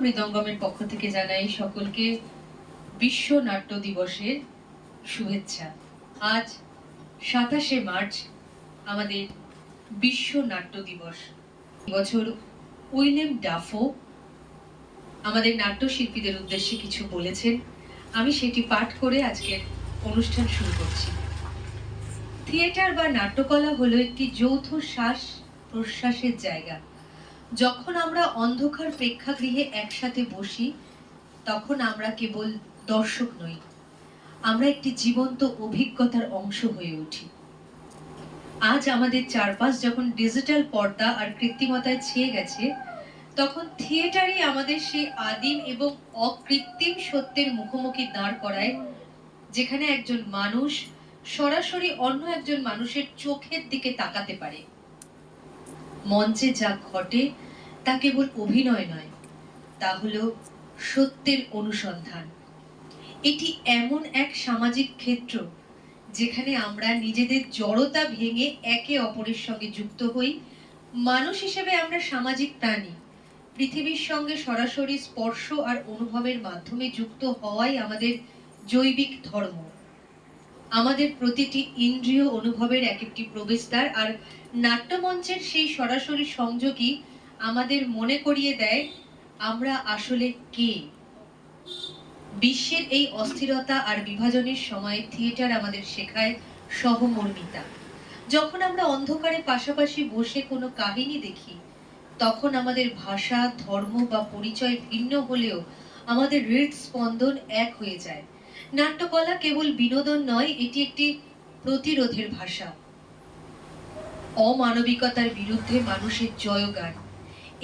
মৃদঙ্গমের পক্ষ থেকে জানাই সকলকে বিশ্ব নাট্য দিবসের শুভেচ্ছা। আজ 27শে মার্চ আমাদের বিশ্ব নাট্য দিবস। এবছর উইলিয়াম ডাফো আমাদের নাট্যশিল্পীদের উদ্দেশ্যে কিছু বলেছেন, আমি সেটি পাঠ করে আজকের অনুষ্ঠান শুরু করছি। থিয়েটার বা নাট্যকলা হলো একটি যৌথ শ্বাস প্রশ্বাসের জায়গা। যখন আমরা অন্ধকার প্রেক্ষাগৃহে একসাথে বসি, তখন আমরা কেবল দর্শক নই, আমরা একটি জীবন্ত অভিজ্ঞতার অংশ হয়ে উঠি। আজ আমাদের চারপাশ যখন ডিজিটাল পর্দা আর কৃত্রিমতায় ছেয়ে গেছে, তখন থিয়েটারই আমাদের সেই আদিম এবং অকৃত্রিম সত্যের মুখোমুখি দাঁড় করায়, যেখানে একজন মানুষ সরাসরি অন্য একজন মানুষের চোখের দিকে তাকাতে পারে। মঞ্চে যা ঘটে তা কেবল অভিনয় নয়, তা হলো সত্যের অনুসন্ধান। এটি এমন এক সামাজিক ক্ষেত্র যেখানে আমরা নিজেদের জড়তা ভেঙে একে অপরের সঙ্গে যুক্ত হই। মানুষ হিসেবে আমরা সামাজিক প্রাণী। পৃথিবীর সঙ্গে সরাসরি স্পর্শ আর অনুভবের মাধ্যমে যুক্ত হওয়াই আমাদের জৈবিক ধর্ম। আমাদের প্রতিটি ইন্দ্রিয় অনুভবের এক একটি প্রবেশদ্বার, আর নাট্যমঞ্চের সেই সরাসরি সংযোগই আমাদের মনে করিয়ে দেয় আমরা আসলে কে। বিশ্বের এই অস্থিরতা আর বিভাজনের সময় থিয়েটার আমাদের শেখায় সহমর্মিতা। যখন আমরা অন্ধকারে পাশাপাশি বসে কোনো কাহিনী দেখি, তখন আমাদের ভাষা, ধর্ম বা পরিচয় ভিন্ন হলেও আমাদের হৃদস্পন্দন এক হয়ে যায়। নাট্যকলা কেবল বিনোদন নয়, এটি একটি প্রতিরোধের ভাষা। অমানবিকতার বিরুদ্ধে মানুষের জয়গান।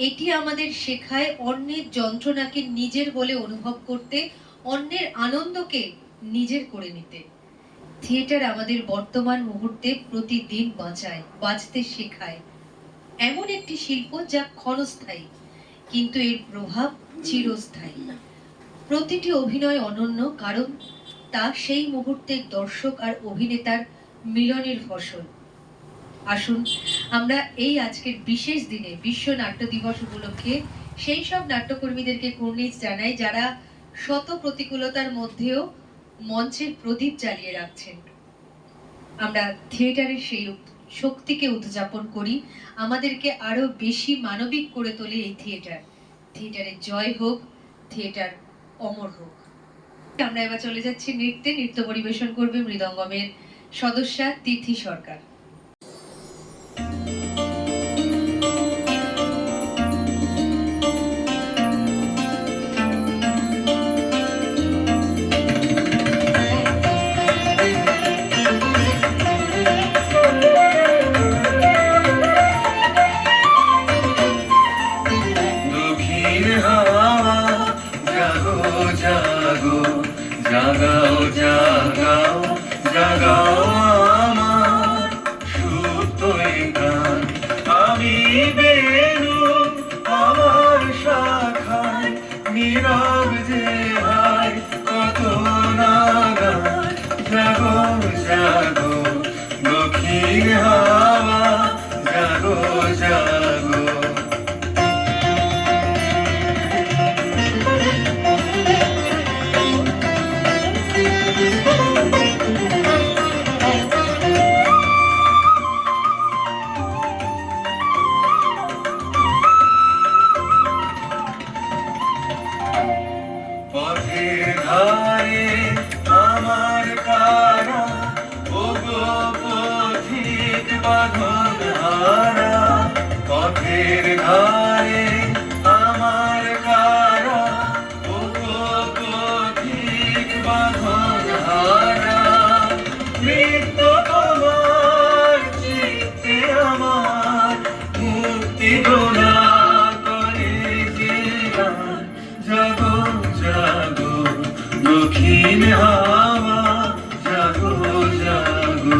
এটি আমাদের শেখায় অন্যের যন্ত্রণাকে নিজের বলে অনুভব করতে, অন্যের আনন্দকে নিজের করে নিতে। থিয়েটার আমাদের বর্তমান মুহূর্তে প্রতিদিন বাঁচতে শেখায়। এমন একটি শিল্প যা ক্ষণস্থায়ী, কিন্তু এর প্রভাব চিরস্থায়ী। প্রতিটি অভিনয় অনন্য, কারণ তা সেই মুহূর্তের দর্শক আর অভিনেতার মিলনের ফসল। আসুন আমরা এই আজকের বিশেষ দিনে বিশ্ব নাট্য দিবস উপলক্ষে সেই সব নাট্যকর্মীদেরকে কুর্নিশ জানাই, যারা শত প্রতিকূলতার মধ্যেও মঞ্চের প্রদীপ জ্বালিয়ে রাখছেন। আমরা থিয়েটারের সেই শক্তিকে উদযাপন করি। আমাদেরকে আরো বেশি মানবিক করে তোলে এই থিয়েটার। থিয়েটারের জয় হোক, থিয়েটার অমর হোক। আমরা এবার চলে যাচ্ছি নৃত্যে। নৃত্য পরিবেশন করবে মৃদঙ্গমের সদস্যা তিথি সরকার। জাগাও জাগাও জাগাও আমার সুপ্ত গান, আমি বেনু আমার শাখায় নীরব যে হায় কত নাগান। জাগো জাগো দক্ষিণ হাওয়া, জাগো জাগো। পথের ধারে আমার কারা, ওগো পথিক বাঁধন হারা। পথের ধারে আমার কারা, ওগো পথিক বাঁধন হারা। মৃত্যু তোমার চিত্তে আমার মুক্তি গোনা করে জীবন। জাগো জাগো দক্ষিণ হাওয়া, জাগো জাগো।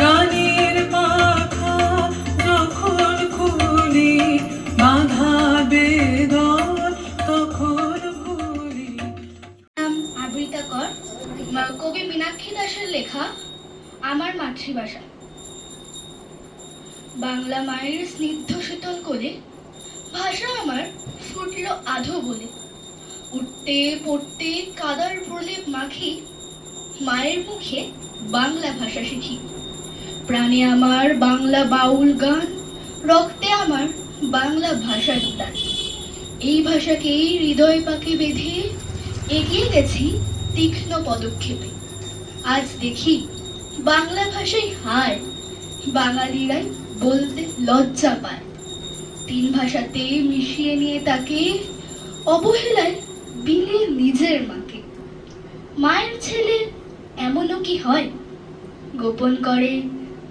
গানের পাখা যখন খুলি, বাধা বেদন তখন ভুলি। নাম আবৃতা কর। কবি মীনাক্ষী দাশের লেখা আমার মাতৃভাষা। বাংলা মায়ের স্নিগ্ধ শীতল কোলে ভাষা আমার ফুটলো আধো বলে। উঠতে পড়তে কাদার প্রলেপ মাখি, মায়ের মুখে বাংলা ভাষা শিখি। প্রাণে আমার বাংলা বাউল গান, রক্তে আমার বাংলা ভাষার টান। এই ভাষাকেই হৃদয় পাকে বেঁধে এগিয়ে গেছি তীক্ষ্ণ পদক্ষেপে। আজ দেখি বাংলা ভাষায় হায়, বাঙালিরাই বলতে লজ্জা পায়। তিন ভাষাতে মিশিয়ে নিয়ে তাকে অবহেলায় বিলে নিজের মাকে। মায়ের ছেলে এমনও কি হয়, গোপন করে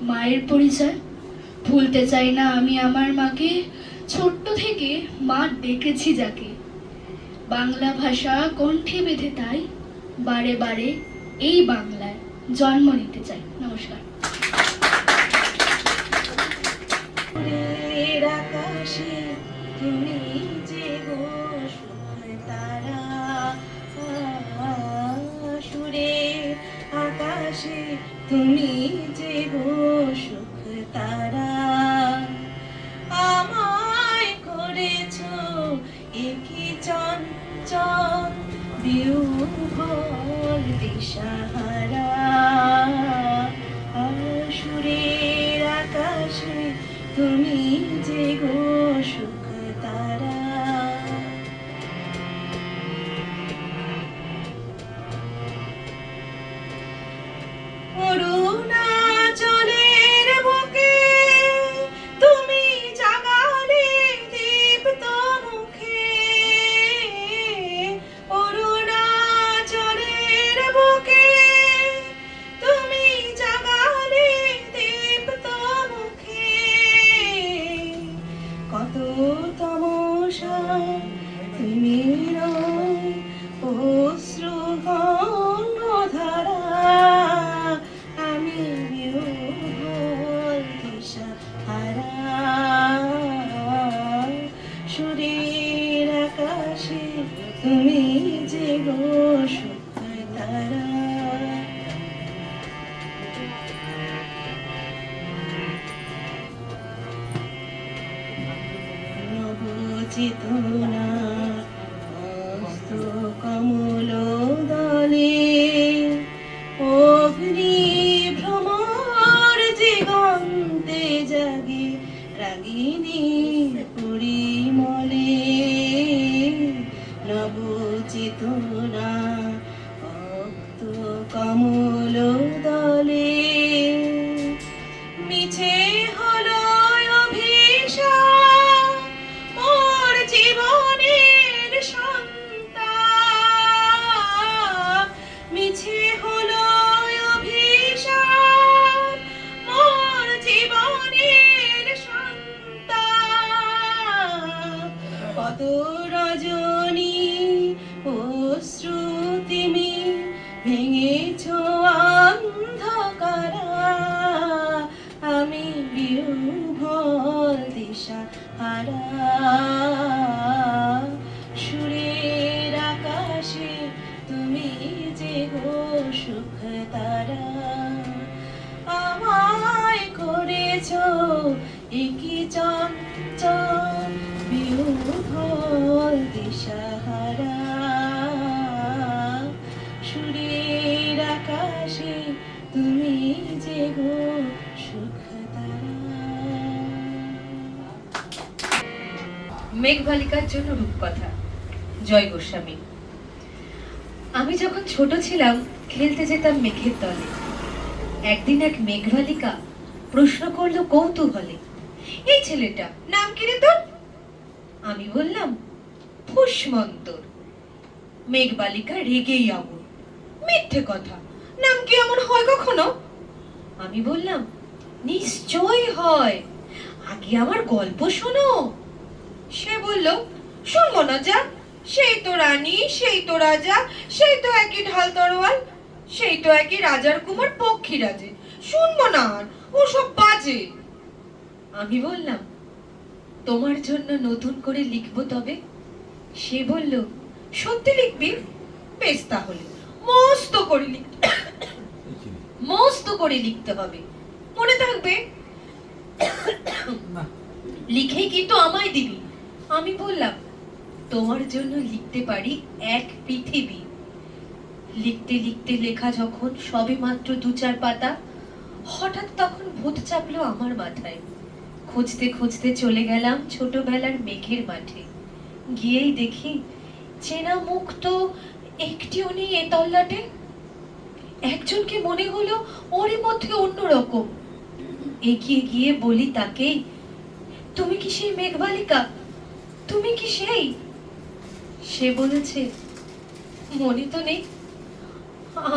মায়ের পরিচয়। ভুলতে চাই না আমি আমার মাকে, ছোট্ট থেকে মা ডেকেছি যাকে। বাংলা ভাষা কণ্ঠে বেঁধে তাই বারে বারে এই বাংলায় জন্ম নিতে চাই। নমস্কার। আকাশে তুমি যে গো সুখ তারা, সুরের আকাশে তুমি যে গো সুখ তারা। আমায় করেছ একই চঞ্চল বিহ্বল দিশাহারা। সুরের আকাশে তুমি যে গো সুখ তারা। অরুণাচলের বুকে তুমি জাগালে দীপ্ত মুখে। অরুণাচলের বুকে তুমি জাগালে দীপ্ত মুখে। কত তমসা তুমি অশ্রু গঙ্গধারা। আমি বিহ্বল দিশাহারা। সুরের আকাশে তুমি যে গো সুখ তারা। নবচেতনা হস্ত কমল দলে, অগ্নি ভ্রমর দিগন্তে জাগে রাগিনী পরিমলে। নবচেতনা হস্ত কমল দলে, মিছে হলো অভিশাপ মোর জীবনের সন্তাপ। মিছে হলো অভিশাপ মোর জীবনের সন্তাপ। কত রজনী অশ্রুতিমি ভেঙেছ অন্ধকারা। আমি বিহ্বল দিশাহারা। সুরের আকাশে তুমি যে গো সুখ তারা। আমায় করেছ একই চঞ্চল বিহ্বল দিশাহারা। সুরের আকাশে তুমি যে গো সুখ তারা। মেঘবালিকার জন্য রূপকথা, জয় গোস্বামী। আমি যখন ছোট ছিলাম খেলতে যেতাম মেঘের দলে। একদিন এক মেঘবালিকা প্রশ্ন করলো কৌতূহলে, এই ছেলেটা নাম কি রে তোর? আমি বললাম ফুসমন্তর। মেঘবালিকা রেগেই আগুন, মিথ্যে কথা, নাম কি এমন হয় কখনো? আমি বললাম নিশ্চয় হয়, আগে আমার গল্প শোনো। সে বলল শুনবো না যা, সেই তো রানী, সেই তো রাজা, সেই তো একই ঢাল তরোয়াল, সেই তো একই রাজার কুমার পক্ষী রাজে, শুনবো না আর, ওসব বাজে। আমি বললাম, তোমার জন্য নতুন করে লিখবো তবে। সে বলল, সত্যি লিখবি? বেশ, তাহলে মস্ত করে লিখতে হবে, মনে থাকবে। লিখেই কিন্তু আমায় দিবি। আমি বললাম, তোমার জন্য লিখতে পারি এক পৃথিবী। লিখতে লিখতে লেখা যখন সবে মাত্র 2-4 পাতা, হঠাৎ তখন ভূত চাপলো আমার মাথায়। খুঁজতে খুঁজতে চলে গেলাম ছোটবেলার মেঘের মাঠে। গিয়েই দেখি চেনা মুখ তো একটিও নেই এ তল্লাটে। একজনকে মনে হলো ওরই মধ্যে অন্যরকম। এগিয়ে গিয়ে বলি তাকে, তুমি কি সেই মেঘবালিকা? তুমি কি সেই? সে বলেছে, মনে তো নেই,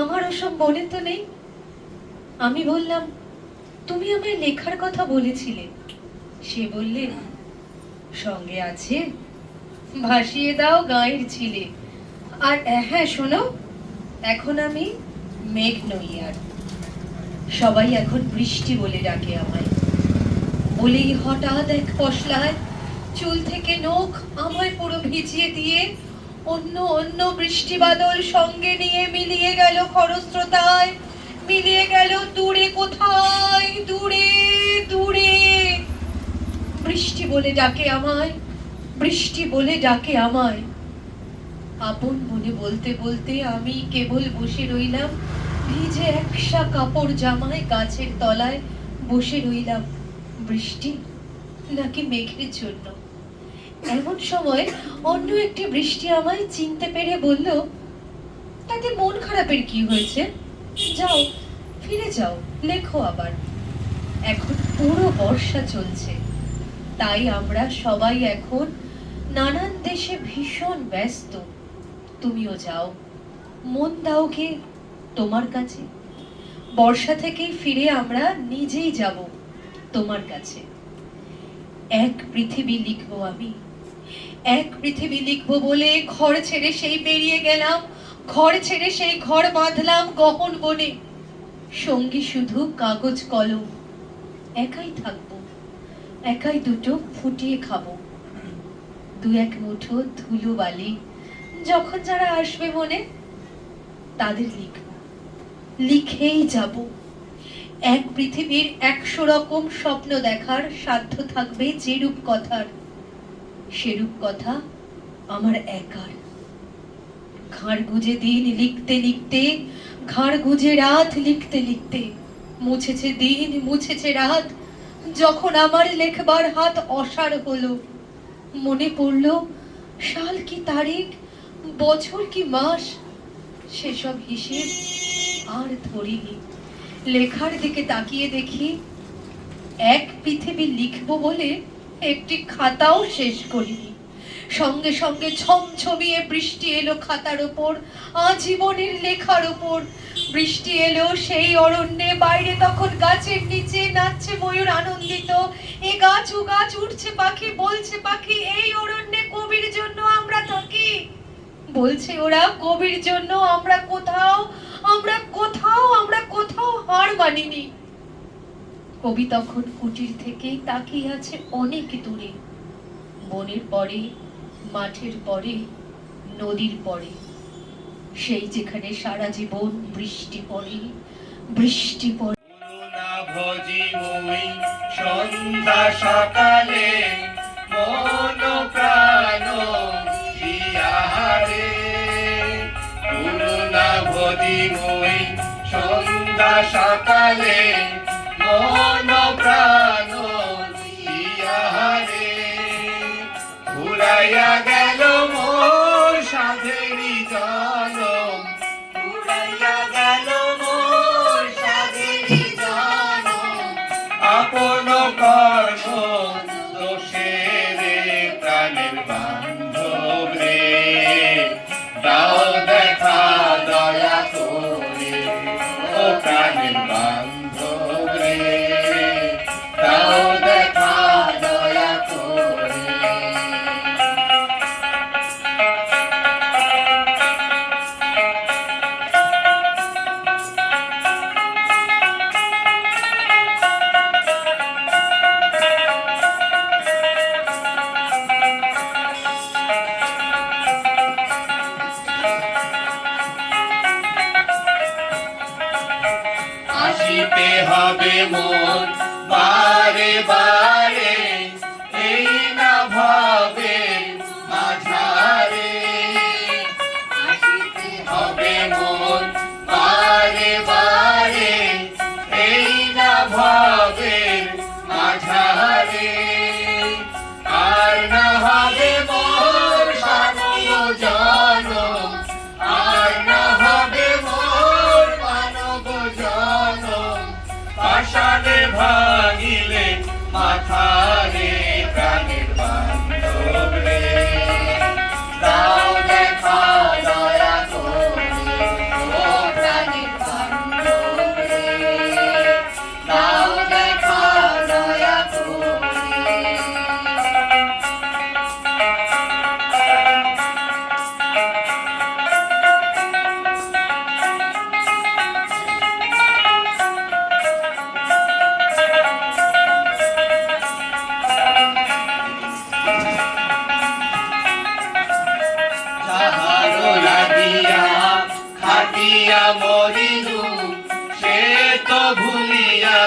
আমার ওসব মনে তো নেই। আমি বললাম, তুমি আমায় লেখার কথা বলেছিলে। সে বললে, সঙ্গে আছে, ভাসিয়ে দাও গাঁয়ের ছিলে। আর হ্যাঁ শোনো, এখন আমি মেঘ নই আর, সবাই এখন বৃষ্টি বলে ডাকে আমায়। বলেই হঠাৎ এক পশলায় চুল থেকে নখ আমায় পুরো ভিজিয়ে দিয়ে অন্য অন্য বৃষ্টি বাদল সঙ্গে নিয়ে মিলিয়ে গেল খরস্রোতায়, মিলিয়ে গেল দূরে কোথায়, দূরে দূরে। বৃষ্টি বলে ডাকে আমায়, বৃষ্টি বলে ডাকে আমায়। আপন মনে বলতে বলতে আমি কেবল বসে রইলাম, ভিজে একসা কাপড় জামায় গাছের তলায় বসে রইলাম। বৃষ্টি নাকি মেঘের জন্য? এমন সময় অন্য একটি বৃষ্টি আমায় চিনতে পেরে বলল, তাতে মন খারাপের কি হয়েছে? যাও, ফিরে যাও, লেখো আবার। এখন পুরো বর্ষা চলছে, তাই আমরা সবাই এখন নানান দেশে ভীষণ ব্যস্ত। তুমিও যাও, মন দাও গে তোমার কাছে। বর্ষা থেকেই ফিরে আমরা নিজেই যাব তোমার কাছে। এক পৃথিবী লিখবো আমি, এক পৃথিবী লিখবো বলে ঘর ছেড়ে সেই বেরিয়ে গেলাম। ঘর ছেড়ে সেই ঘর বাঁধলাম গহন বনে। সঙ্গী শুধু কাগজ কলম, একাই থাকবো, একাই দুটো ফুটিয়ে খাবো। 2-1 মুঠো ধুলো বালি, যখন যারা আসবে মনে তাদের লিখবো, লিখেই যাব। এক পৃথিবীর 100 রকম স্বপ্ন দেখার সাধ্য থাকবে যেরূপ কথার, সেরূপ কথা আমার একার। ঘাড় গুজে দিন লিখতে লিখতে, ঘাড় গুজে রাত লিখতে লিখতে, মুছেছে দিন মুছেছে রাত। যখন আমার লেখবার হাত অসাড় হলো, মনে পড়লো সাল কি তারিখ, বছর কি মাস, সেসব হিসেব আর ধরিনি। লেখার দিকে তাকিয়ে দেখি এক পৃথিবী লিখবো বলে একটি খাতাও শেষ করিনি। সঙ্গে সঙ্গে ছমছমিয়ে বৃষ্টি এলো খাতার ওপর, আজীবনের লেখার ওপর। বৃষ্টি এলো সেই অরণ্যে, বাইরে তখন গাছের নিচে নাচছে ময়ূর আনন্দিত। এ গাছ ও গাছ, উঠছে পাখি, বলছে পাখি, এই অরণ্যে কবির জন্য আমরা থাকি। বলছে ওরা, কবির জন্য আমরা কোথাও, আমরা কোথাও, আমরা কোথাও হার মানিনি। কবি তখন কুটির থেকেই তাকিয়ে আছে অনেক দূরে, বনের পরে, মাঠের পরে, নদীর পরে, সেই যেখানে সারা জীবন বৃষ্টি পড়ে, বৃষ্টি পড়ে। করুণা ভজি মই সন্ধ্যা সকালে, মন প্রাণ দিয়ারে। করুণা ভজি মই সন্ধ্যা সকালে, মন প্রাণ দিয়ারে। ফুরাইয়া গেল মোর সাধেরি জনম, ফুরাইয়া গেল মোর সাধেরি জনম। আপন কর্ম দোষে রে প্রাণের বান্ধব রে, দাও দেখা দয়া করে ও প্রাণের বান্ধব রে, দাও দেখা দয়া করে। ভাঙিলে মাথা রে প্রাণের বান্ধব রে দাও দেখা দয়া করে ও প্রাণের বান্ধব রে দাও দেখা দয়া করে যাহারো লাগিয়া খাটিয়া মরিলু সে তো ভুলিয়া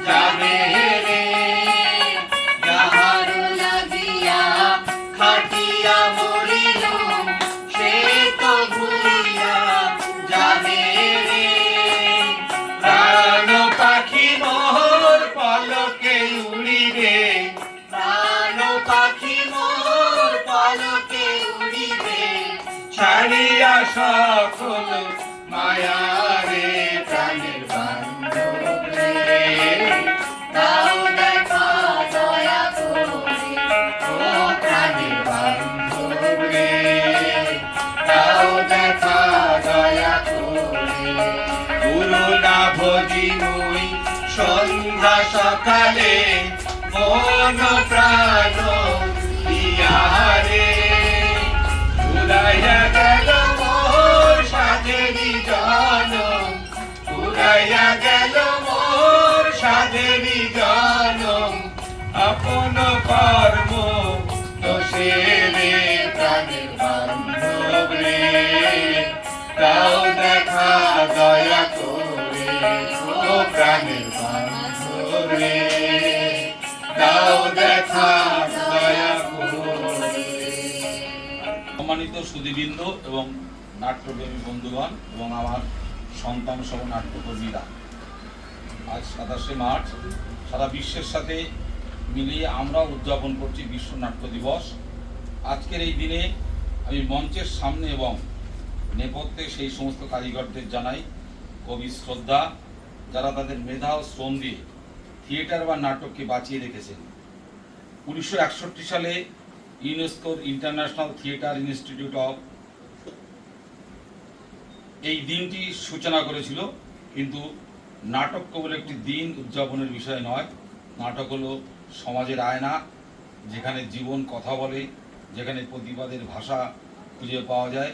যাবে রে যাহারো লাগিয়া খাটিয়া মরিলু সে তো ভুলিয়া যাবে রে প্রাণ পাখি মোর পলকে উড়িবে প্রাণ পাখি মোর পলকে উড়িবে ছাড়িয়া সকল মায়া রে প্রাণের বান্ধব রে দাও দেখা দয়া করে ও প্রাণের বান্ধব রে দাও দেখা দয়া করে গুরু না ভজি মুই সন্ধ্যা সকালে মন প্রাণ দিয়া রে উড়াইয়া গেল মোর সাধেরি জনম উড়াইয়া গেল মোর সাধেরি জনম আপন কর্ম দোষে রে প্রাণের বান্ধব রে দাও দেখা দয়া করে ও প্রাণের বান্ধব রে দাও দেখা দয়া করে। সম্মানিত সুধীবৃন্দ এবং নাট্যপ্রেমী বন্ধুগণ এবং আমার সন্তান সহ নাট্যকর্মীরা, আজ 27শে মার্চ সারা বিশ্বের সাথে মিলিয়ে আমরা উদযাপন করছি বিশ্ব নাট্য দিবস। আজকের এই দিনে আমি মঞ্চের সামনে এবং নেপথ্যে সেই সমস্ত কারিগরদের জানাই গভীর শ্রদ্ধা, যারা তাদের মেধা ও শ্রম দিয়ে থিয়েটার বা নাটককে বাঁচিয়ে রেখেছেন। 1961 সালে ইউনেস্কোর ইন্টারন্যাশনাল থিয়েটার ইনস্টিটিউট অফ এই দিনটি সূচনা করেছিল, কিন্তু নাটক কেবল একটি দিন উদযাপনের বিষয় নয়। নাটক হলো সমাজের আয়না, যেখানে জীবন কথা বলে, যেখানে প্রতিবাদের ভাষা খুঁজে পাওয়া যায়,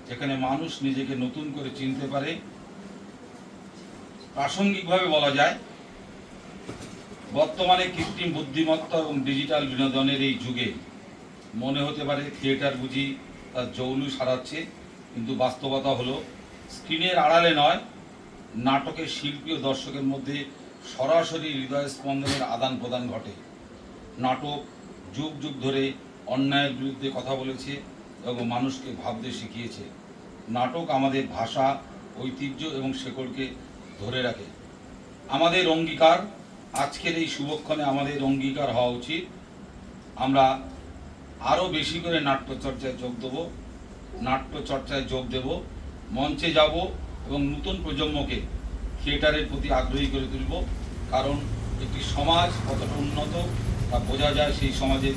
যেখানে মানুষ নিজেকে নতুন করে চিনতে পারে। প্রাসঙ্গিকভাবে বলা যায়, বর্তমানে কৃত্রিম বুদ্ধিমত্তা এবং ডিজিটাল বিনোদনের এই যুগে মনে হতে পারে থিয়েটার বুঝি তার জৌলুস হারাচ্ছে, কিন্তু বাস্তবতা হলো স্ক্রিনের আড়ালে নয়, নাটকের শিল্পী ও দর্শকের মধ্যে সরাসরি হৃদয় স্পন্দনের আদান প্রদান ঘটে। নাটক যুগ যুগ ধরে অন্যায়ের বিরুদ্ধে কথা বলেছে এবং মানুষকে ভাবতে শিখিয়েছে। নাটক আমাদের ভাষা, ঐতিহ্য এবং শেকড়কে ধরে রাখে। আমাদের অঙ্গীকার, আজকের এই শুভক্ষণে আমাদের অঙ্গীকার হওয়া উচিত, আমরা আরও বেশি করে নাট্যচর্চায় যোগ দেব, নাট্যচর্চায় যোগ দেব, মঞ্চে যাব এবং নতুন প্রজন্মকে থিয়েটারের প্রতি আগ্রহী করে তুলব। কারণ একটি সমাজ কতটা উন্নত তা বোঝা যায় সেই সমাজের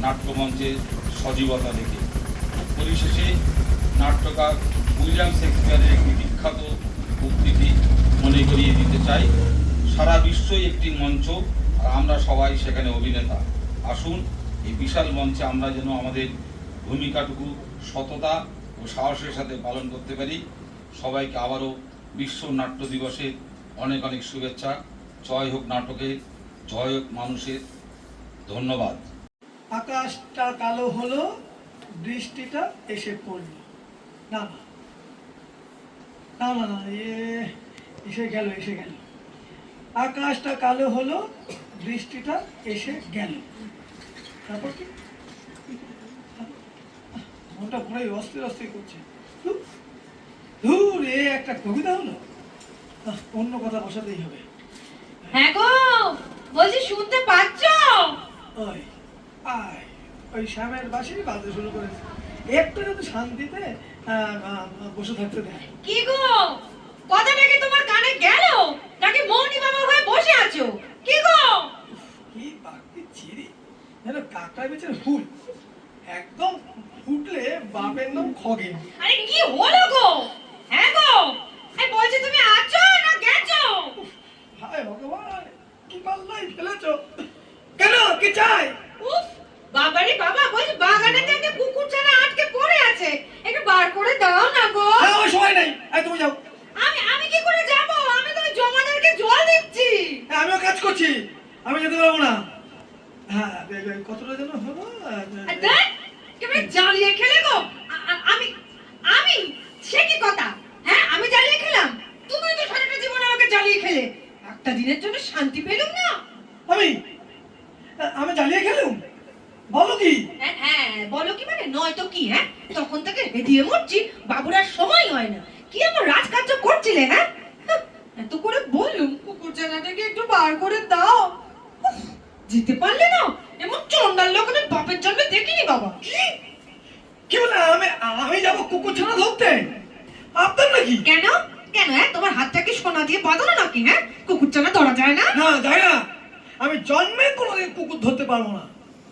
নাট্যমঞ্চের সজীবতা দেখে। পরিশেষে নাট্যকার উইলিয়াম শেক্সপিয়ারের একটি বিখ্যাত উক্তিটি মনে করিয়ে দিতে চাই, সারা বিশ্বই একটি মঞ্চ আর আমরা সবাই সেখানে অভিনেতা। আসুন এই বিশাল মঞ্চে আমরা যেন আমাদের ভূমিকাটুকু সততা ও সাহসের সাথে পালন করতে পারি। সবাইকে আবারও বিশ্ব নাট্য দিবসের অনেক অনেক শুভেচ্ছা। জয় হোক নাটকের, জয় হোক মানুষের। ধন্যবাদ। আকাশটা কালো হলো, বৃষ্টিটা এসে পড়ল। না না না না না, এসে গেল এসে গেল। আকাশটা কালো হলো, বৃষ্টিটা এসে গেল। তারপর কি? মনটা পুরাই অস্থির অস্থির করছে। ধুর, একটা কবিতা হলো। অন্য কথা বসাতেই হবে। হ্যাঁ গো, বলছি শুনতে পাচ্ছ? ওই আয়, ওই শ্যামের বাঁশি বাজতে শুরু করেছে। একটু যদি শান্তিতে বসে থাকতে দেয়। কি গো, কথাটা কি তোমার কানে গেল নাকি মৌনি বাবা হয়ে বসে আছো? কি গো? টাইপের ফুল, একদম ফুটলে বাপের নাম খগেন। আরে কি হলো গো? হ্যাঁ গো, এই বলছি তুমি আছো না গেছো? হায় ভগবান, কি পাল্লাই ফেলেছো! কেন, কি চাই? উফ, বাবারে বাবা, বলছি বাগানেতে একটা কুকুরছানা আটকে পড়ে আছে, একটু বার করে দাও না গো। হ্যাঁ, আমার সময় নেই, তুমি যাও। আমি কি করে যাব? আমি তো জমাদারকে জল দিচ্ছি। হ্যাঁ, আমিও কাজ করছি, আমি যেতে পারবো না। হ্যাঁ, কতটা যেন হলো? আর দেখ, কেমন জ্বালিয়ে খেলে গো। আমি সে কি কথা? হ্যাঁ, আমি জ্বালিয়ে খেলাম? তুমি তো সারাটা জীবন আমাকে জ্বালিয়ে খেলে, একটা দিনের জন্য শান্তি পেলাম না। আমি জ্বালিয়ে খেলুম? বলো কি? হ্যাঁ, বলো কি মানে, নয় তো কি? হ্যাঁ, তখন থেকে হেদিয়ে মরছি, বাবুর আর সময় হয় না। কি আমার রাজকার্য করছিলে? হ্যাঁ, এত করে বললুম কুকুরছানাটাকে একটু বার করে দাও, উফ, যেতে পারলে না? এমন চন্ডাল লোক আমি বাপের জন্মে দেখিনি বাবা। কি বলে? আমি যাবো কুকুর ছানা ধরতে? আপনার নাকি? কেন কেন? হ্যাঁ, তোমার হাতটা কি সোনা দিয়ে বাঁধানো নাকি? হ্যাঁ, কুকুরছানা ধরা যায় না? না, যাই না। আমি জন্মে কোনোদিন কুকুর ধরতে পারবো না।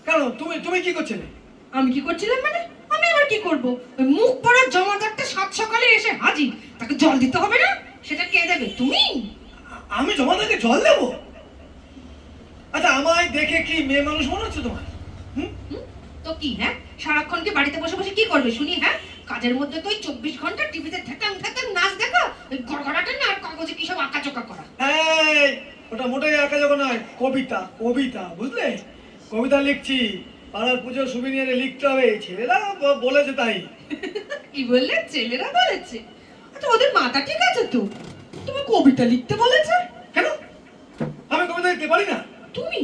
কেন, তুমি কি করছিলে? আমি কি করছিলাম মানে? আমি আবার কি করব? ওই মুখ পড়া জমাদারটা সাত সকালে এসে হাজির, তাকে জল দিতে হবে না? সেটা কে দেবে? তুমি? আমি জমাদাকে জল দেবো? আচ্ছা, আমায় দেখে কি মেয়ে মানুষ মনে হচ্ছে তোমার? হুম? তো কি? হ্যাঁ, সারাক্ষণ কি বাড়িতে বসে বসে কি করবে শুনি? হ্যাঁ, কাজের মধ্যে তো ওই 24 ঘন্টা টিভিতে ঠেকাং ঠেকাং নাচ দেখা, ওই গড়গড়াটা না, আর কাগজে কি সব আঁকাচোকা করা। এই, ওটা মোটেই একা যখন নয়, কবিতা, বুঝলে? কবিতা লিখছি, পাড়ার পুজো সুবিনিয়ারে লিখতে হবে, ছেলেরা বলেছে তাই। কি বললে? ছেলেরা বলেছে? আচ্ছা, ওদের মাথা ঠিক আছে তো? তুমি কবিতা লিখতে বলেছে? কেন, আমি কবিতা লিখতে পারি না? তুমি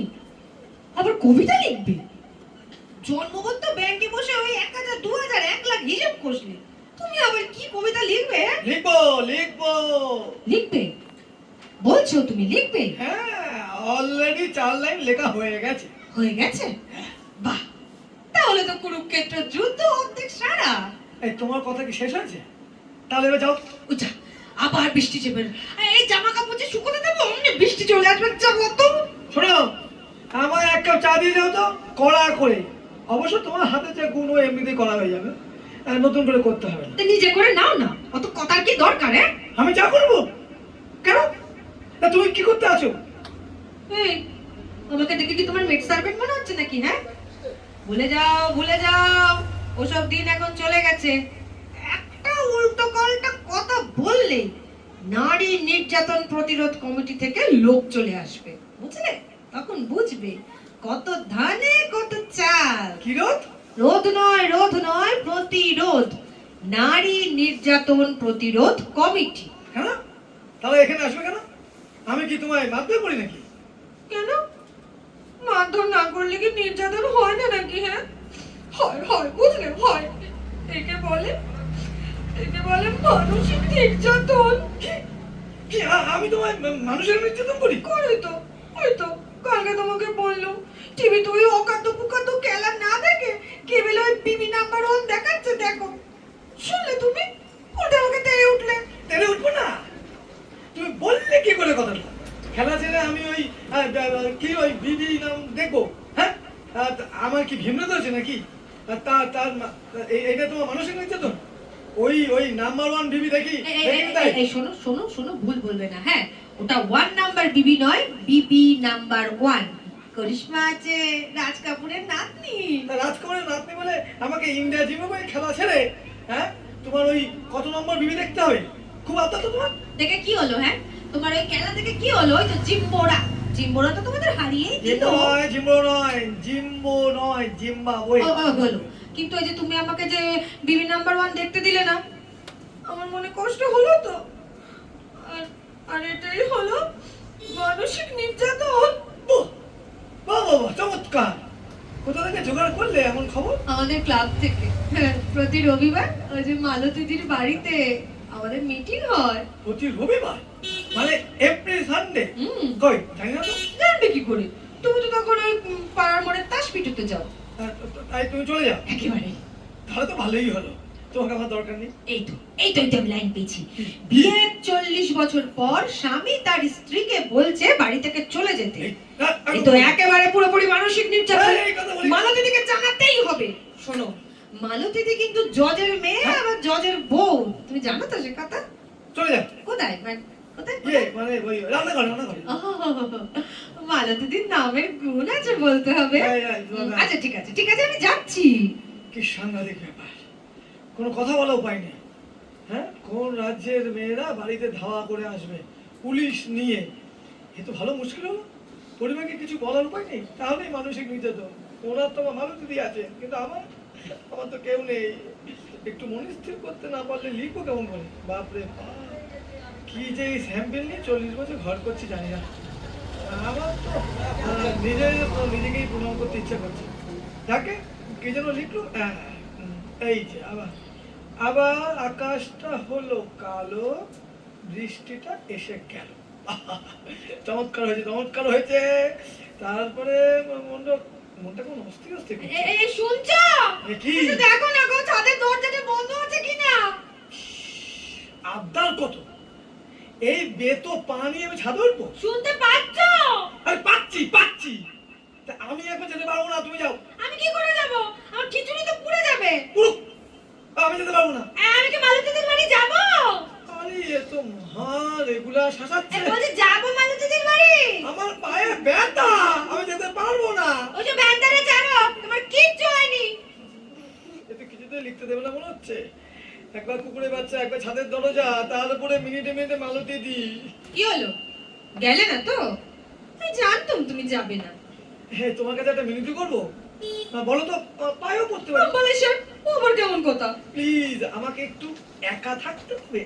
আবার কবিতা লিখবে? জন্মগত ব্যাংকে বসে ওই 1000, 2000, 1 লাখ হিসাব কষলে তুমি আবার কি কবিতা লিখবে? লিখবো। লিখবে বলছো? তুমি লিখবে? হ্যাঁ, অলরেডি 4 লাইন লেখা হয়ে গেছে। হয়ে গেছে? বাহ, তাহলে তো কুরুক্ষেত্র যুদ্ধ অর্ধেক সারা। এই, তোমার কথা কি শেষ হয়েছে? তাহলে এবার যাও। উঠা, আবার বৃষ্টি চেপে, এই জামা কাপড় যে শুকোতে দেবো, অমনি বৃষ্টি চলে আসবে। যাবো তো। শোনো, আমার 1 কাপ চা দিয়ে যাও তো, কড়া করে। অবশ্য তোমার হাতে যে গুণ, ও এমনিতেই করা হয়ে যাবে, নতুন করে করতে হবে না। তো নিজে করে নাও না, অত কথার কি দরকার? হ্যাঁ, আমি চা করবো? কেন? তা তুমি কি করতে আছো? এই, আমাকে দেখে কি তোমার মেড সার্ভেন্ট মনে হচ্ছে নাকি? হ্যাঁ, ভুলে যাও, ওসব দিন এখন চলে গেছে। একটা উল্টো পাল্টা কথা বললে নারী নির্যাতন প্রতিরোধ কমিটি থেকে লোক চলে আসবে, বুঝলে? তখন বুঝবে কত ধানে কত চাল। কি রোধ? রোধ নয়, প্রতিরোধ। নারী নির্যাতন প্রতিরোধ কমিটি। কেন? তাহলে এখানে আসবে কেন? আমি কি তোমায় মারধর করি নাকি? কেন? মারধর না করলে কি নির্যাতন হয় না নাকি? হ্যাঁ, হয়, বুঝলে? হয়। একে বলে মানসিক নির্যাতন। কি আমি তোমায় মানুষের নির্যাতন করি? করে তো, ওই তো কালকে তোমাকে বললো টিভিতে ওই অকাত কুকাত খেলা না দেখে কেবল ওই বিবি নাম্বার 1 দেখাচ্ছে, দেখো। শুনলে তুমি? ওটা আমাকে তেড়ে উঠলে। তেরে উঠবো না? তুমি বললে কি করে কথাটা? খেলা ছেড়ে আমি ওই ওই বিবি নাম দেখবো? হ্যাঁ, আমার কি ভিমরে ধরেছে নাকি? এইটা তোমার মানসিক নির্যাতন? ওই নাম্বার 1 বিবি দেখি। এই শোনো, ভুল বলবে না। হ্যাঁ, ওটা 1 নাম্বার বিবি নয়, বিবি নাম্বার 1। করিশ্মা আছে, রাজ কাপুরের নাতনি। রাজকুমারের নাতনি বলে আমাকে ইন্ডিয়া জিম্বাবুয়ে খেলা ছেড়ে, হ্যাঁ, তোমার ওই কত নম্বর বিবি দেখতে হবে? খুব আদর তো তোমার। দেখে কি হলো? হ্যাঁ, তোমার ওই খেলা থেকে কি হলো? ওই তো জিম্বোরা তো তোমাদের হারিয়েই দিল। জিম্বো নয়, জিম্বাবুয়ে। হলো। কিন্তু ওই যে তুমি আমাকে যে বিবি নাম্বার 1 দেখতে দিলে না, আমার মনে কষ্ট হলো তো। আর এটাই হলো মানসিক নির্যাতন। বাহ, চমৎকার! কোথা থেকে জোগাড় করলে এমন খবর? আমাদের ক্লাব থেকে। প্রতি রবিবার ওই যে মালতীদির বাড়িতে আমাদের মিটিং হয়। প্রতি রবিবার? মানে এভরি সানডে? হুম। কই, জানি না তো। জানবে কি করে? তুমি তো তখন ওই পাড়ার মোড়ে তাস পিটুতে যাও। তাই তুমি চলে যাও? একেবারে। তাহলে তো ভালোই হলো, তোমাকে আমার দরকার নেই। এই তো আমি লাইন পেয়েছি। বিয়ের 40 বছর পর স্বামী তার স্ত্রীকে বলছে বাড়ি থেকে চলে যেতে। কথা এই তো বলি। একেবারে পুরোপুরি মানসিক নির্যাতন। এই কথা বলি। মালতীদিকে জানাতেই হবে। শোনো, মালতীদি কিন্তু জজের মেয়ে, আবার জজের বউ। তুমি জানো তো সে কথা? চলে যা। কোথায় কোথায়? মানে ওই রান্নাঘরে। মালতীদির নামের গুণ আছে বলতে হবে। আচ্ছা ঠিক আছে আমি যাচ্ছি। কি সাংঘাতিক ব্যাপার, কোনো কথা বলা উপায় নেই। হ্যাঁ, কোন রাজ্যের মেয়েরা বাড়িতে ধাওয়া করে আসবে পুলিশ নিয়ে, এ তো ভালো মুশকিল হলো। পরিবারকে কিছু বলার উপায় নেই, তাহলেই মানসিক নির্যাতন। ওনার তো আমার মালতীদি আছে, কিন্তু আমার তো কেউ নেই। একটু মনে স্থির করতে না পারলে লিখবো কেমন করে? বাপরে বাপ, কি যে এই স্যাম্পেল নিয়ে 40 বছর ঘর করছি জানি না। আমার তো নিজেকেই প্রণাম করতে ইচ্ছা করছে। যাকে কি যেন লিখলো, এই যে আবার আকাশটা হলো কালো, বৃষ্টিটা এসে গেল। চমৎকার হয়েছে। তারপরে মনটা কোন অস্থির করছে। এই শুনছো? কি? দেখো না গো, ছাদের দরজাটা বন্ধ আছে কিনা। আবদার কত, এই বেতো পানি আমি ছাদে উঠবো? শুনতে পাচ্ছো? আরে পাচ্ছি। তা আমি এখন যেতে পারবো না, তুমি যাও। আমি কি করে যাব? আমার খিচুড়ি তো পুড়ে যাবে। পুরুক, আমি যেতে পারবো না। আমি কি মালতীদির বাড়ি যাব? আরে এ তো মহা রেগুলার শাসাচ্ছে। বলছি যাবো মালতীদির বাড়ি। আমার পায়ে ব্যথা, আমি যেতে পারবো না। ওই যে ব্যান্ডারে ছাড়ো, তোমার কিচ্ছু হয়নি। এতে কিছুতে লিখতে দেবে না মনে হচ্ছে। একবার কুকুরের বাচ্চা, একবার ছাদের দরজা, তার উপরে মিনিটে মালতীদি। কি হলো, গেলে না তো? আমি জানতাম তুমি যাবে না। হ্যাঁ, তোমার কাছে একটা মিনিটই করবো? বলো তো, পায়েও পড়তে পারি। বলেছেন ও আবার কেমন কথা? প্লিজ, আমাকে একটু একা থাকতে হবে।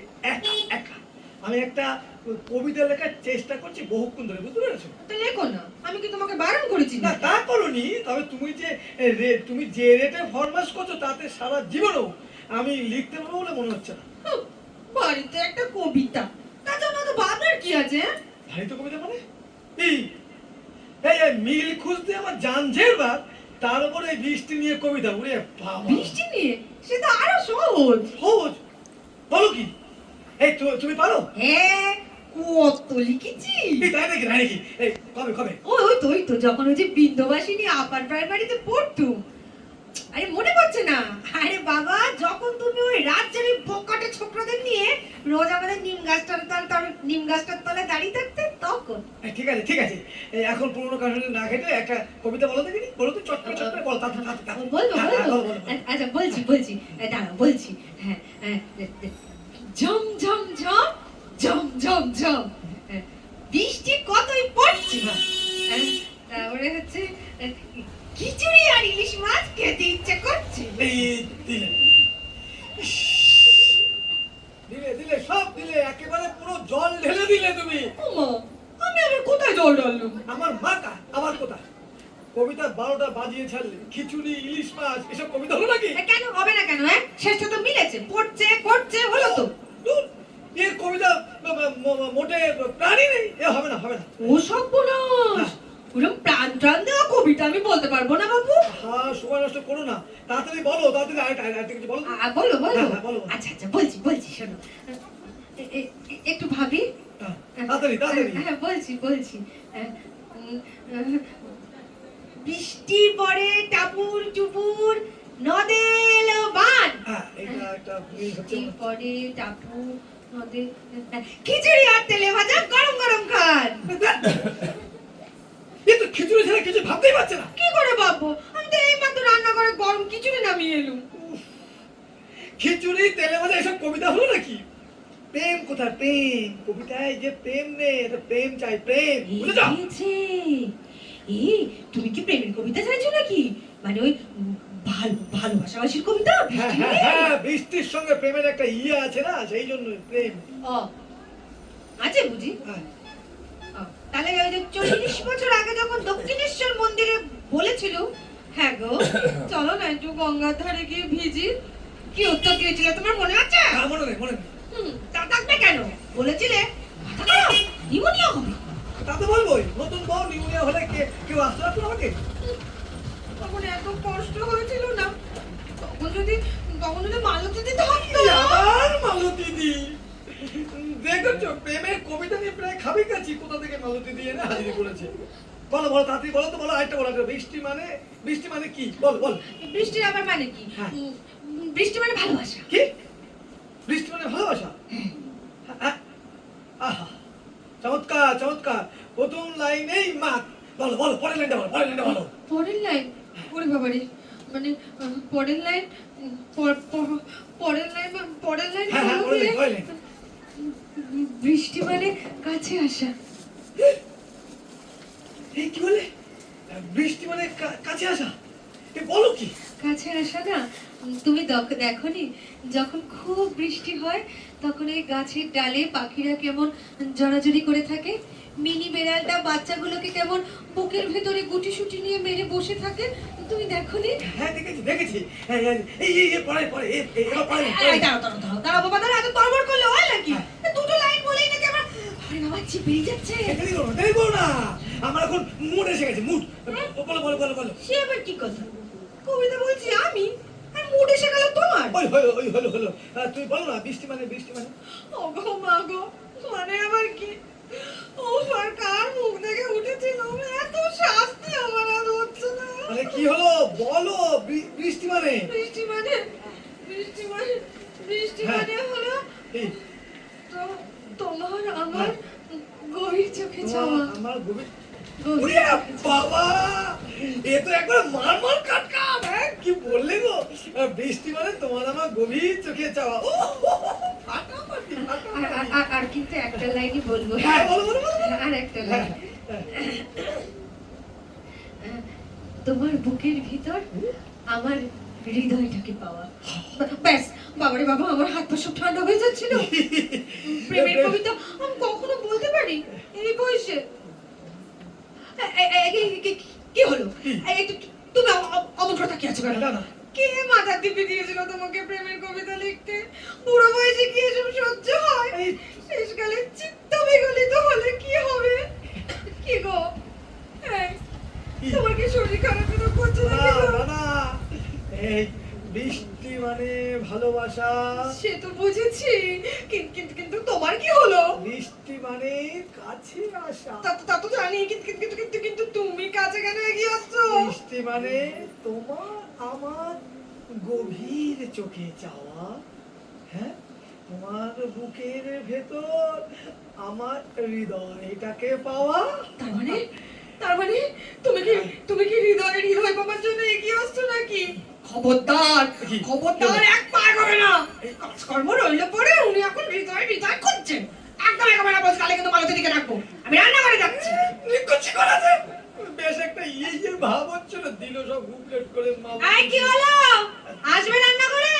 একা আমি একটা কবিতা লেখার চেষ্টা করছি বহুক্ষণ ধরে, বুঝতে পেরেছো? তো লেখো না, আমি কি তোমাকে বারণ করেছি? না, তা করোনি। তবে তুমি যে রেটে ফরমাস করছো, তাতে সারা জীবনও আমি লিখতে পারবো বলে মনে হচ্ছে না। বাড়িতে একটা কবিতা, তার জন্য তো ভাবনার কি আছে? ভাই তো কবিতা মানে এই মিল খুঁজতে আমার জান ঝেড়বার, তার উপরে এই বৃষ্টি নিয়ে কবিতা। উড়ে বাবা, বৃষ্টি নিয়ে? সে তো আরো সহজ। সহজ? বলো কি? এই তুমি পারো? হ্যাঁ, কত লিখেছি। এই তাই নাকি? এই কবে? ওই তো যখন ওই যে বিন্দুবাসিনী আপার প্রাইমারিতে পড়তো। আরে মনে পড়ছে না? আরে বাবা, যখন তুমি ওই রাজ্যের ওই বোকাটে ছোকরাদের নিয়ে রোজ আমাদের নিম গাছটার তলে দাঁড়িয়ে থাকতে, তখন। ঠিক আছে। এই এখন পুরোনো কাহিনী না ঘেটে একটা কবিতা বলো দেখি। বলো তো, চট করে বলো। বলবো। আচ্ছা বলছি। দাঁড়াও বলছি। হ্যাঁ, ঝম ঝম ঝম ঝম ঝম ঝম, বৃষ্টি কতই পড়ছে। তারপরে হচ্ছে খিচুড়ি আর ইলিশ মাছ খেতে ইচ্ছে করছে। দিলে সব দিলে, একেবারে পুরো জল ঢেলে দিলে তুমি। ওমা, আমি আবার কোথায় জল ডাললাম? আমার মাথা আবার কোথায়? কবিতা 12টা বাজিয়ে ছাড়লে, খিচুড়ি ইলিশ মাছ এসব কবিতা হলো নাকি? কেন হবে না কেন? শেষটা তো মিলেছে, পড়ছে করছে, হলো তো। ধুর, এর কবিতা মোটে প্রাণী নেই। এ হবে না। ও সব বলাস, পুরো প্রাণ দেওয়া কবিতা আমি বলতে পারবো না বাবু। হ্যাঁ, সময় নষ্ট করো না, তাড়াতাড়ি বলো। আরেকটা কিছু বলো। বলো। হ্যাঁ, বলো। আচ্ছা বলছি শোনো। একটু ভাবি। তাড়াতাড়ি। হ্যাঁ বলছি। বৃষ্টি পড়ে টাপুর টুপুর, নদে এলো বান। হ্যাঁ, এটা একটা ভুল হচ্ছে। বৃষ্টি পড়ে টাপুর নদে, খিচুড়ি আর তেলে ভাজা গরম খান। এ তো খিচুড়ি ছাড়া কিছু ভাবতেই পারছে না। কি করে ভাববো? আমি তো এইমাত্র রান্না করে গরম খিচুড়ি নামিয়ে এলুম। খিচুড়ি তেলে ভাজা এসব কবিতা হলো নাকি? প্রেম কোথায়? প্রেম কবিতায় যে প্রেম নেই, এটা প্রেম চাই, প্রেম। বুঝেছো? তুমি কি প্রেমের কবিতা চাইছো নাকি? মানে ওই ভালোবাসাবাসির কবিতা? হ্যাঁ, বৃষ্টির সঙ্গে প্রেমের একটা আছে না, সেই জন্য প্রেম। আছে বুঝি? হ্যাঁ। তাহলে ওই যে 40 বছর আগে যখন দক্ষিণেশ্বর মন্দিরে বলেছিল, হ্যাঁ গো চলো না একটু গঙ্গার ধারে গিয়ে ভিজি, কি উত্তর দিয়েছিল তোমার মনে আছে? মনে নেই। তা থাকবে কেন? বলেছিলে নিউমোনিয়া হবে। তা তো বলবোই, নতুন বউ নিউমোনিয়া হলে কেউ আসতে পারতো আমাকে? তখন এত কষ্ট হয়েছিল না, তখন যদি মালতীদি থাকতো। আবার মালতীদি, দেখেছো প্রেমের কবিতা নিয়ে প্রায় খাবি কাছি কোথা থেকে মালতীদি এনে হাজির করেছে। বলো বলো তাড়াতাড়ি বলো তো, বলো আরেকটা বলো। বৃষ্টি মানে কি? বল বল। বৃষ্টির আবার মানে কি? হ্যাঁ। বৃষ্টি মানে ভালোবাসা। কি? বৃষ্টি মানে ভালোবাসা? হ্যাঁ। আহা, চমৎকার চমৎকার, প্রথম লাইনেই মাত। বলো বলো, পরের লাইনটা বলো, পরের লাইনটা বলো। পরের লাইন? ওরে বাবারে, মানে পরের লাইন, পরের লাইন, পরের লাইন হ্যাঁ হ্যাঁ, পরের লাইন, পরের লাইন। বৃষ্টি মানে কাছে আসা। এই কি বলে? বৃষ্টি মানে কাছে আসা? এ বলো কি? কাছে আসা না, তুমি দেখনি যখন খুব বৃষ্টি হয় তখন এই গাছের ডালে পাখিরা কেমন জড়াজড়ি করে থাকে, মিনি বেড়ালটা বাচ্চাগুলোকে কেমন বুকের ভেতরে গুটিসুটি নিয়ে মেরে বসে থাকে, তুমি দেখনি? হ্যাঁ দেখেছি দেখেছি। এই পরে পরে এবার পরে দাঁড়াও বাবা, দাঁড়া, এত তরবর করলে হয় নাকি? দুটো লাইন বলেই নাকি আমার আরে বাবা চিপেই যাচ্ছে। দেরি করো না, আমার এখন মুড এসে গেছে, মুড। বলো বলো বলো বলো। সে আবার কি কথা? কবিতা বলছি আমি, আর মুড এসে গেল তোমার? ওই হলো। তুই বলো না, বৃষ্টি মানে ও গো মা গো, মানে আবার কি? ও সরকার মুখ দেখে উঠেছিল, এত শাস্তি আমার আর হচ্ছে না। মানে কি হলো বলো? বৃষ্টি মানে বৃষ্টি মানে হ্যাঁ। হলো এই, তো তোমার আমার গভীর চোখে চাওয়া। আমার গভীর। গভীর ওরে বাবা, এ তো একবার মারমার কাটকাট। হ্যাঁ কি বললে গো? বৃষ্টি মানে তোমার আমার গভীর চোখে চাওয়া। ও ফাটাফাটি ফাটাফাটি। আর কিন্তু একটা লাইনই বলবো। হ্যাঁ বলো বলো বলো। আর একটা লাইন। তোমার বুকের ভিতর আমার হৃদয়টাকে পাওয়া। ব্যাস বাবারে বাবা, আমার হাত পা সব ঠান্ডা হয়ে যাচ্ছিল। প্রেমের কবিতা আমি কখনো বলতে পারি এই বয়সে? কি হলো? তুমি অমন কথা কি আছো কেন? না, না। কে মাথা টিপে দিয়েছিল তোমাকে প্রেমের কবিতা লিখতে? বুড়ো বয়সে কি এসব সহ্য হয়? শেষকালে চিত্ত বিগলিত হলে কি হবে? কি গো, এই, তোমার কি শরীর খারাপ করছে না নাকি গো? না না, এই বৃষ্টি মানে ভালোবাসা। সে তো বুঝেছি, কিন্তু তোমার কি হলো? বৃষ্টি মানে কাছে আসা। তা তো জানি, কিন্তু তুমি কাছে কেন এগিয়ে আসছো? বৃষ্টি মানে তোমার আমার গভীর চোখে চাওয়া। হ্যাঁ, তোমার বুকের ভেতর আমার হৃদয়টাকে পাওয়া। তার মানে তুমি কি হৃদয় পাবার জন্য এগিয়ে আসছো নাকি? খবরদার কি? খবরদার, এক পা হবে না। কাজকর্ম রইলে পরে উনি এখন হৃদয় করছেন। একদম একেবারে না, বলছি তাহলে কিন্তু মালতী দিকে রাখবো। আমি রান্না করে যাচ্ছি। নিকুচি করেছে। বেশ একটা ইয়ে ভাব হচ্ছিল, দিল সব গুবলেট করে মা। এই কি হলো? আসবে রান্না করে?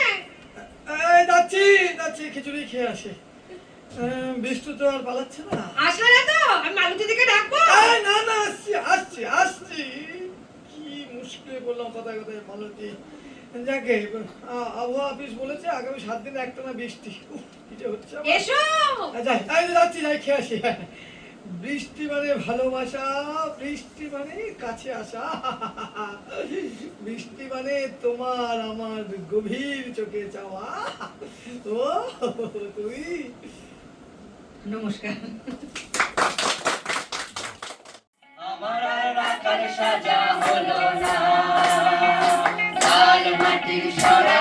এই যাচ্ছি খিচুড়ি খেয়ে আসে। বৃষ্টি তো আর পালাচ্ছে না। আসলে না তো আমি মালতী দিকে ডাকবো? এই, না না, আসছি। কি মুশকিলে বললাম কথায় কথায় মালতী। যাকে আবহাওয়া অফিস বলেছে আগামী 7 দিন একটানা বৃষ্টি। উফ, কি যে হচ্ছে আমার। এসো। যাই খেয়ে আসি। বৃষ্টি মানে ভালোবাসা, বৃষ্টি মানে কাছে আসা, বৃষ্টি মানে তোমার আমার গভীর চোখে চাওয়া। ও তুই। নমস্কার। আমার আকার সাজা হলো না, লাল মাটির সরা